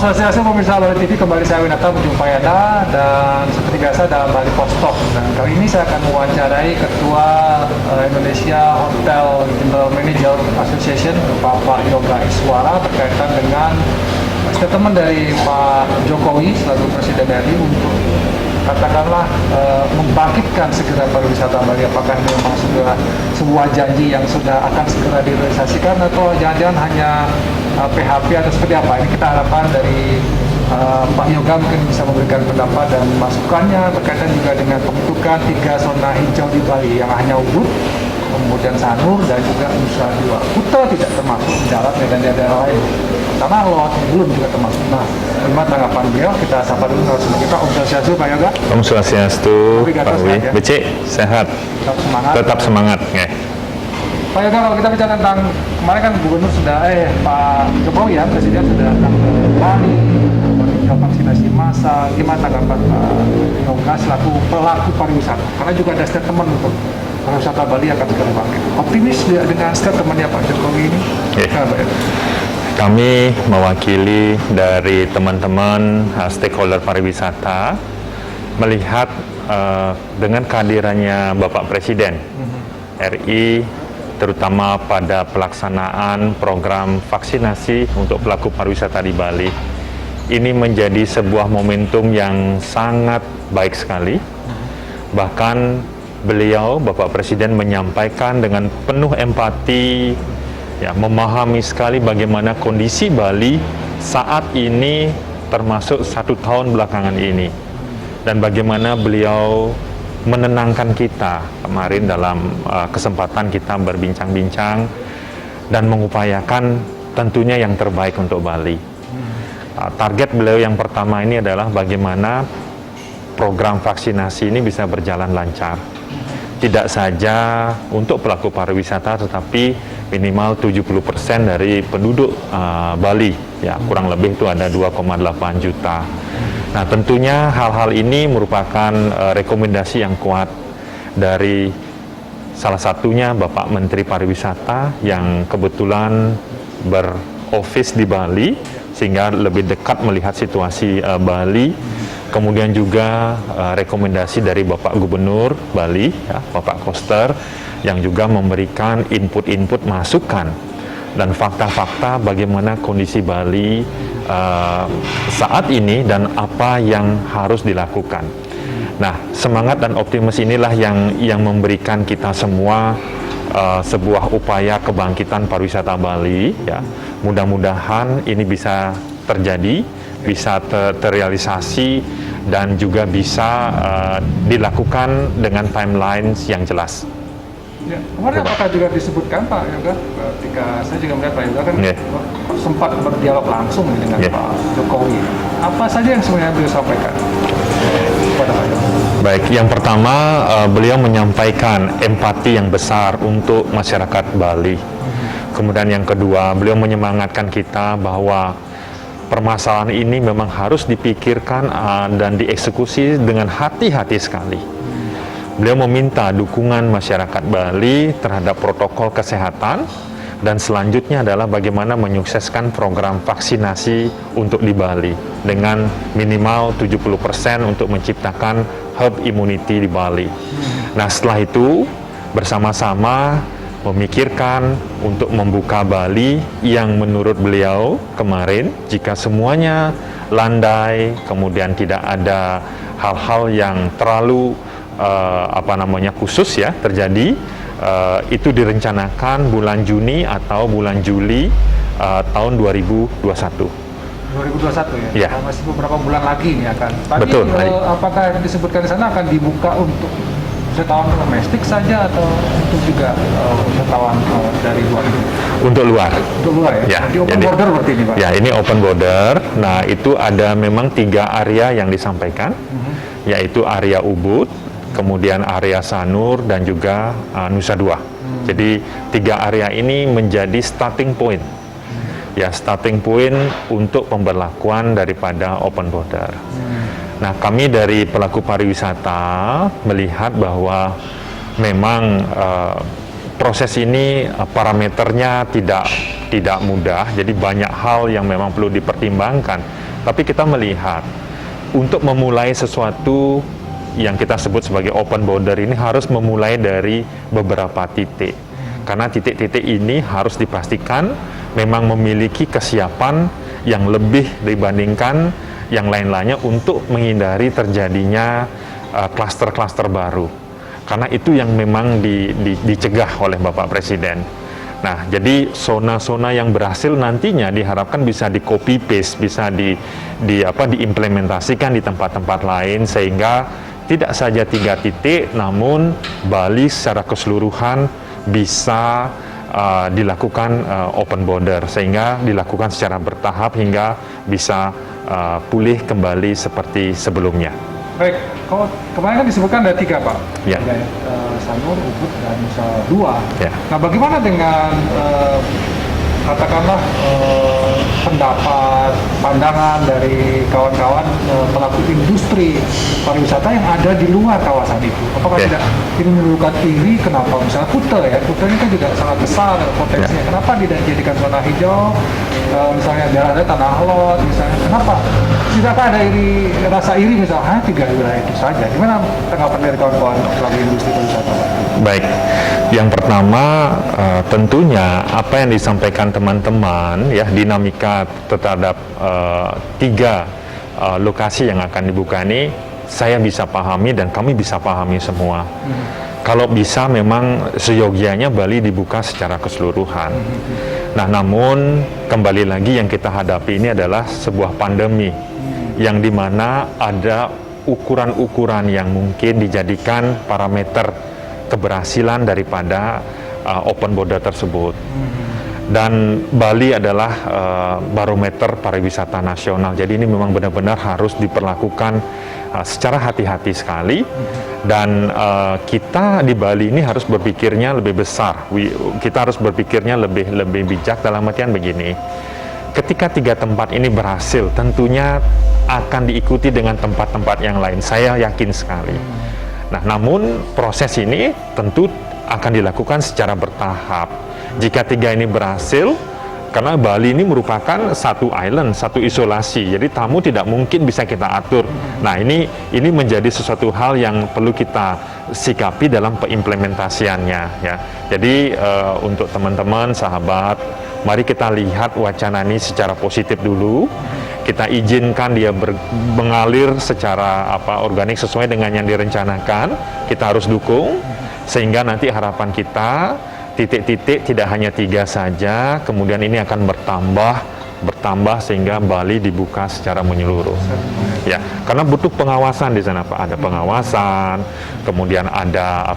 Swastiastu pemirsa Bali TV, kembali saya Winata berjumpa Anda dan seperti biasa dalam Bali Post Talk. Dan kali ini saya akan mewawancarai Ketua Indonesia Hotel General Manager Association, Bapak Yoga Iswara, berkaitan dengan statement dari Pak Jokowi selaku Presiden RI untuk katakanlah membangkitkan segera pariwisata Bali. Apakah ini memang sudah sebuah janji yang sudah akan segera direalisasikan atau jangan-jangan hanya PHP atau seperti apa? Ini kita harapkan dari Pak Yoga mungkin bisa memberikan pendapat dan masukannya berkaitan juga dengan pembentukan 3 zona hijau di Bali yang hanya Ubud, kemudian Sanur dan juga Nusa Dua. Kuta tidak termasuk di darat dan daerah lain. Tanah Lot belum juga termasuk. Nah, bagaimana tanggapan beliau? Kita sapa dulu narasumber kita. Om Swastiastu, Pak Yoga. Om Swastiastu, Pak Wi. Becik, sehat. Tetap semangat. Tetap semangat. Ya. Pak Yoga, kalau kita bicara tentang kemarin kan Gubernur sudah, Pak Jokowi ya, Presiden sudah datang ke Bali, meninjau vaksinasi massal. Gimana tanggapan Pak Yoga selaku pelaku pariwisata? Karena juga ada statement untuk pariwisata Bali akan segera bangkit. Optimis dengan statementnya Pak Jokowi ini? Kami mewakili dari teman-teman stakeholder pariwisata melihat dengan kehadirannya Bapak Presiden RI, terutama pada pelaksanaan program vaksinasi untuk pelaku pariwisata di Bali. Ini menjadi sebuah momentum yang sangat baik sekali. Bahkan beliau, Bapak Presiden, menyampaikan dengan penuh empati, ya, memahami sekali bagaimana kondisi Bali saat ini termasuk 1 tahun belakangan ini. Dan bagaimana beliau menenangkan kita kemarin dalam kesempatan kita berbincang-bincang dan mengupayakan tentunya yang terbaik untuk Bali. Target beliau yang pertama ini adalah bagaimana program vaksinasi ini bisa berjalan lancar. Tidak saja untuk pelaku pariwisata, tetapi minimal 70% dari penduduk Bali, ya, kurang lebih itu ada 2,8 juta. Nah, tentunya hal-hal ini merupakan rekomendasi yang kuat dari salah satunya Bapak Menteri Pariwisata yang kebetulan berofis di Bali, sehingga lebih dekat melihat situasi Bali. Kemudian juga rekomendasi dari Bapak Gubernur Bali, ya, Bapak Koster, yang juga memberikan input-input masukan dan fakta-fakta bagaimana kondisi Bali saat ini dan apa yang harus dilakukan. Nah, semangat dan optimis inilah yang memberikan kita semua sebuah upaya kebangkitan pariwisata Bali. Ya, mudah-mudahan ini bisa terjadi, bisa terrealisasi dan juga bisa dilakukan dengan timelines yang jelas. Ya, kemarin apakah juga disebutkan Pak Yoga, ketika saya juga melihat Pak Yoga kan sempat berdialog langsung dengan Pak Jokowi. Apa saja yang sebenarnya beliau sampaikan kepada Pak Yoga? Baik, yang pertama beliau menyampaikan empati yang besar untuk masyarakat Bali. Kemudian yang kedua, beliau menyemangatkan kita bahwa permasalahan ini memang harus dipikirkan dan dieksekusi dengan hati-hati sekali. Beliau meminta dukungan masyarakat Bali terhadap protokol kesehatan dan selanjutnya adalah bagaimana menyukseskan program vaksinasi untuk di Bali dengan minimal 70% untuk menciptakan herd immunity di Bali. Nah, setelah itu bersama-sama memikirkan untuk membuka Bali yang menurut beliau kemarin, jika semuanya landai, kemudian tidak ada hal-hal yang terlalu khusus ya terjadi, itu direncanakan bulan Juni atau bulan Juli tahun 2021. 2021 ya? Ya. Masih beberapa bulan lagi ini akan. Tadi, betul. Apakah yang disebutkan di sana akan dibuka untuk wisatawan domestik saja atau untuk juga wisatawan dari luar? Untuk luar. Untuk luar ya? Jadi open border berarti ini Pak? Ya, ini open border. Nah, itu ada memang 3 area yang disampaikan, yaitu area Ubud, kemudian area Sanur, dan juga Nusa Dua. Jadi 3 area ini menjadi starting point. Ya, starting point untuk pemberlakuan daripada open border. Nah, kami dari pelaku pariwisata melihat bahwa memang proses ini parameternya tidak mudah, jadi banyak hal yang memang perlu dipertimbangkan Tapi kita melihat untuk memulai sesuatu yang kita sebut sebagai open border ini harus memulai dari beberapa titik. Karena titik-titik ini harus dipastikan memang memiliki kesiapan yang lebih dibandingkan yang lain-lainnya untuk menghindari terjadinya klaster-klaster baru. Karena itu yang memang dicegah oleh Bapak Presiden. Nah, jadi zona-zona yang berhasil nantinya diharapkan bisa di copy paste, bisa diimplementasikan di tempat-tempat lain sehingga tidak saja 3 titik, namun Bali secara keseluruhan bisa dilakukan open border sehingga dilakukan secara bertahap hingga bisa pulih kembali seperti sebelumnya. Baik, kalau kemarin kan disebutkan ada 3 Pak, Ya. Sanur, Ubud, dan Nusa Dua. Ya. Nah, bagaimana dengan katakanlah pendapat, pandangan dari kawan-kawan pelaku industri pariwisata yang ada di luar kawasan itu? Apakah Ya. tidak ini menimbulkan iri? Kenapa misalnya Kuta ya? Kuta ini kan juga sangat besar potensinya. Ya. Kenapa tidak dijadikan zona hijau? Misalnya daerah Tanah Lot, misalnya. Kenapa? Tidakkah ada rasa iri misalnya 3 wilayah itu saja? Gimana tanggapan dari kawan-kawan pelaku industri pariwisata? Baik, yang pertama tentunya apa yang disampaikan teman-teman ya dinamika terhadap 3 lokasi yang akan dibuka ini saya bisa pahami dan kami bisa pahami semua. Kalau bisa memang seyogianya Bali dibuka secara keseluruhan. Nah, namun kembali lagi yang kita hadapi ini adalah sebuah pandemi yang dimana ada ukuran-ukuran yang mungkin dijadikan parameter keberhasilan daripada open border tersebut. Dan Bali adalah barometer pariwisata nasional. Jadi ini memang benar-benar harus diperlakukan secara hati-hati sekali. Dan kita di Bali ini harus berpikirnya lebih besar. Kita harus berpikirnya lebih bijak dalam artian begini. Ketika 3 tempat ini berhasil, tentunya akan diikuti dengan tempat-tempat yang lain. Saya yakin sekali. Nah, namun proses ini tentu akan dilakukan secara bertahap. Jika 3 ini berhasil, karena Bali ini merupakan satu island, satu isolasi, jadi tamu tidak mungkin bisa kita atur. Nah, ini menjadi sesuatu hal yang perlu kita sikapi dalam pengimplementasiannya, ya. Jadi untuk teman-teman, sahabat, mari kita lihat wacana ini secara positif dulu. Kita izinkan dia mengalir secara organik sesuai dengan yang direncanakan. Kita harus dukung sehingga nanti harapan kita titik-titik tidak hanya 3 saja, kemudian ini akan bertambah sehingga Bali dibuka secara menyeluruh. Ya, karena butuh pengawasan di sana Pak. Ada pengawasan, kemudian ada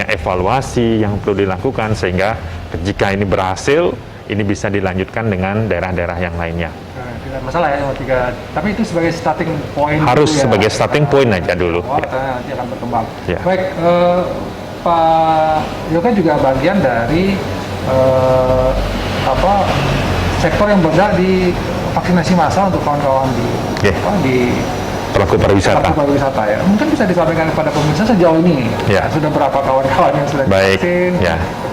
evaluasi yang perlu dilakukan sehingga jika ini berhasil, ini bisa dilanjutkan dengan daerah-daerah yang lainnya. Tidak masalah ya 3, tapi itu sebagai starting point. Harus ya, sebagai starting point aja dulu. Nanti akan berkembang. Ya. Baik, Pak Yoga juga bagian dari sektor yang bergerak di vaksinasi massal untuk kawan-kawan di pelaku pariwisata. Ya. Mungkin bisa disampaikan kepada pemirsa sejauh ini sudah berapa kawan-kawan yang sudah divaksin,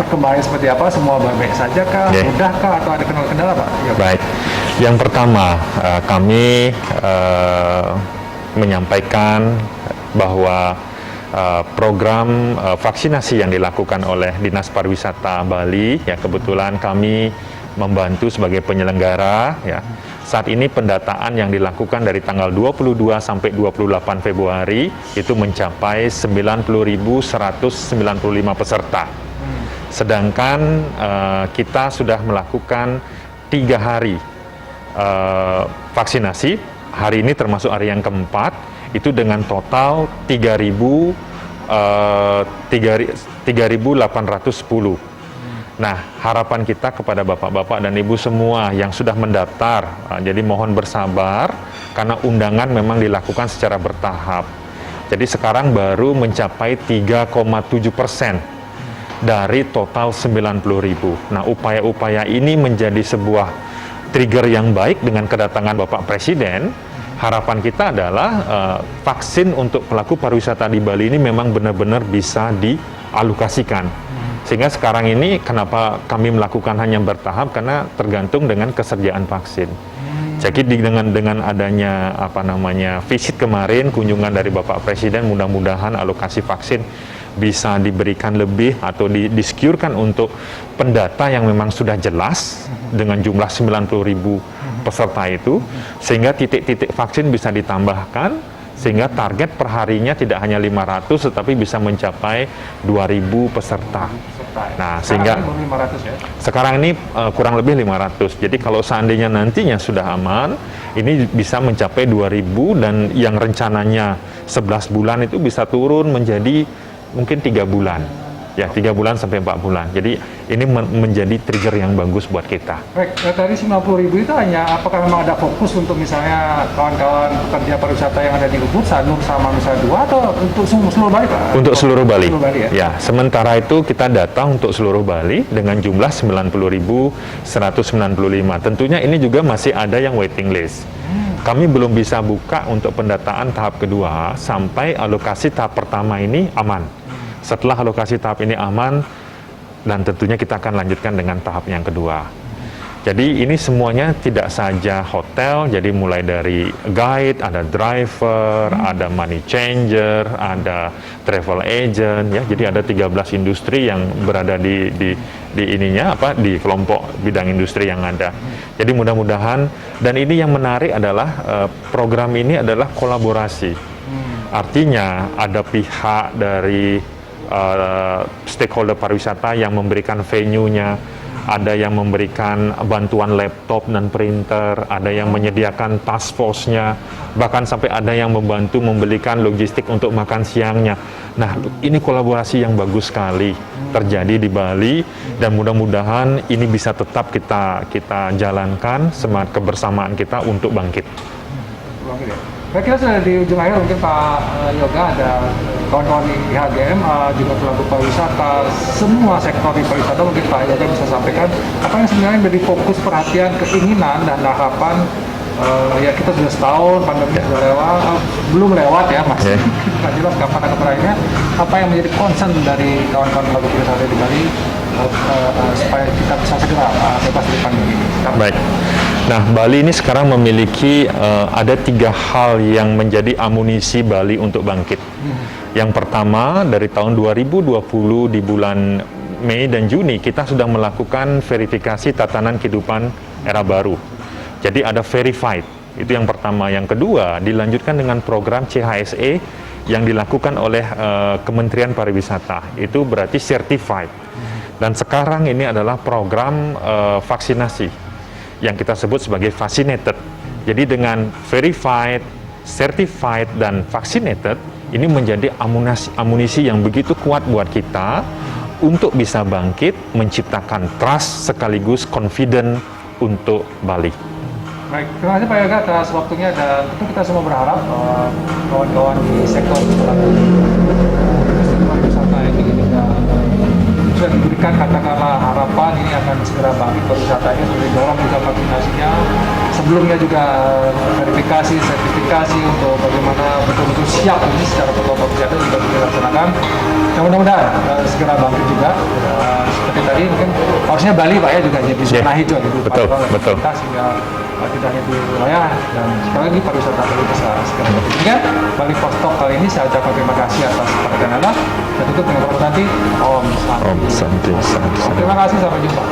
perkembangannya seperti apa, semua baik-baik saja kah, mudahkah atau ada kendala Pak? Ya. Baik, yang pertama kami menyampaikan bahwa program vaksinasi yang dilakukan oleh Dinas Pariwisata Bali, ya kebetulan kami membantu sebagai penyelenggara, ya. Saat ini pendataan yang dilakukan dari tanggal 22 sampai 28 Februari itu mencapai 90.195 peserta. Sedangkan kita sudah melakukan 3 hari vaksinasi. Hari ini termasuk hari yang keempat, itu dengan total 3.810. Nah, harapan kita kepada bapak-bapak dan ibu semua yang sudah mendaftar, jadi mohon bersabar karena undangan memang dilakukan secara bertahap. Jadi sekarang baru mencapai 3,7% dari total 90.000. Nah, upaya-upaya ini menjadi sebuah trigger yang baik dengan kedatangan Bapak Presiden. Harapan kita adalah vaksin untuk pelaku pariwisata di Bali ini memang benar-benar bisa dialokasikan. Sehingga sekarang ini kenapa kami melakukan hanya bertahap, karena tergantung dengan kesediaan vaksin. Jadi dengan adanya visit kemarin, kunjungan dari Bapak Presiden, mudah-mudahan alokasi vaksin bisa diberikan lebih atau di-secure-kan untuk pendata yang memang sudah jelas dengan jumlah 90.000 peserta itu, sehingga titik-titik vaksin bisa ditambahkan, sehingga target perharinya tidak hanya 500 tetapi bisa mencapai 2.000 peserta. Nah, sehingga sekarang ini kurang lebih 500. Jadi kalau seandainya nantinya sudah aman, ini bisa mencapai 2.000 dan yang rencananya 11 bulan itu bisa turun menjadi mungkin 3 bulan. Ya, 3 bulan sampai 4 bulan. Jadi ini menjadi trigger yang bagus buat kita. Baik, dari 90.000 itu hanya apakah memang ada fokus untuk misalnya kawan-kawan pekerja pariwisata yang ada di Ubud, Sanur sama Nusa Dua, atau untuk seluruh Bali, Pak? Untuk seluruh Bali. Seluruh Bali, ya? Ya, sementara itu kita data untuk seluruh Bali dengan jumlah 90.195. Tentunya ini juga masih ada yang waiting list. Kami belum bisa buka untuk pendataan tahap kedua sampai alokasi tahap pertama ini aman. Setelah alokasi tahap ini aman, dan tentunya kita akan lanjutkan dengan tahap yang kedua. Jadi ini semuanya tidak saja hotel, jadi mulai dari guide, ada driver, ada money changer, ada travel agent, ya. Jadi ada 13 industri yang berada di di kelompok bidang industri yang ada. Jadi mudah-mudahan, dan ini yang menarik adalah program ini adalah kolaborasi. Artinya ada pihak dari stakeholder pariwisata yang memberikan venue-nya, ada yang memberikan bantuan laptop dan printer, ada yang menyediakan task force-nya, bahkan sampai ada yang membantu membelikan logistik untuk makan siangnya. Nah, ini kolaborasi yang bagus sekali terjadi di Bali, dan mudah-mudahan ini bisa tetap kita jalankan semangat kebersamaan kita untuk bangkit. Baik, kita sudah di ujung akhir, mungkin Pak Yoga, ada kawan-kawan di IHGM, juga pelaku pariwisata, semua sektor di pariwisata, mungkin Pak Yoga bisa sampaikan apa yang sebenarnya menjadi fokus perhatian, keinginan, dan harapan. Ya, kita sudah setahun, pandemi sudah lewat, belum lewat ya, masih nggak jelas kapan akan berakhirnya. Apa yang menjadi concern dari kawan-kawan pelaku pariwisata di Bali supaya kita bisa segera bebas dari pandemi ini? Baik. Nah, Bali ini sekarang memiliki ada 3 hal yang menjadi amunisi Bali untuk bangkit. Yang pertama, dari tahun 2020 di bulan Mei dan Juni kita sudah melakukan verifikasi tatanan kehidupan era baru. Jadi ada verified, itu yang pertama. Yang kedua, dilanjutkan dengan program CHSE yang dilakukan oleh Kementerian Pariwisata. Itu berarti certified. Dan sekarang ini adalah program vaksinasi yang kita sebut sebagai vaccinated. Jadi dengan verified, certified, dan vaccinated, ini menjadi amunisi yang begitu kuat buat kita untuk bisa bangkit, menciptakan trust sekaligus confident untuk Bali. Baik, terima kasih Pak Yoga atas waktunya, dan tentu kita semua berharap kawan-kawan di sektor pariwisata ini juga sudah diberikan katakanlah harapan ini akan segera bangkit pariwisatanya, sudah didorong juga vaksinasinya. Sebelumnya juga verifikasi, sertifikasi untuk bagaimana betul-betul siap ini secara protokol kesehatan juga dilaksanakan. Dan mudah-mudahan segera bangkit juga. Seperti tadi mungkin harusnya Bali Pak ya juga jadi zona hijau gitu. Betul. Sehingga tidak hanya di wilayah, dan sekali lagi pariwisata Bali bisa segera bangkit. Demikian Bali Post Talk kali ini, saya ucapkan terima kasih atas perhatian Anda. Dan tutup dengan kata nanti Om Santi. Om Santi. Terima kasih, sampai jumpa.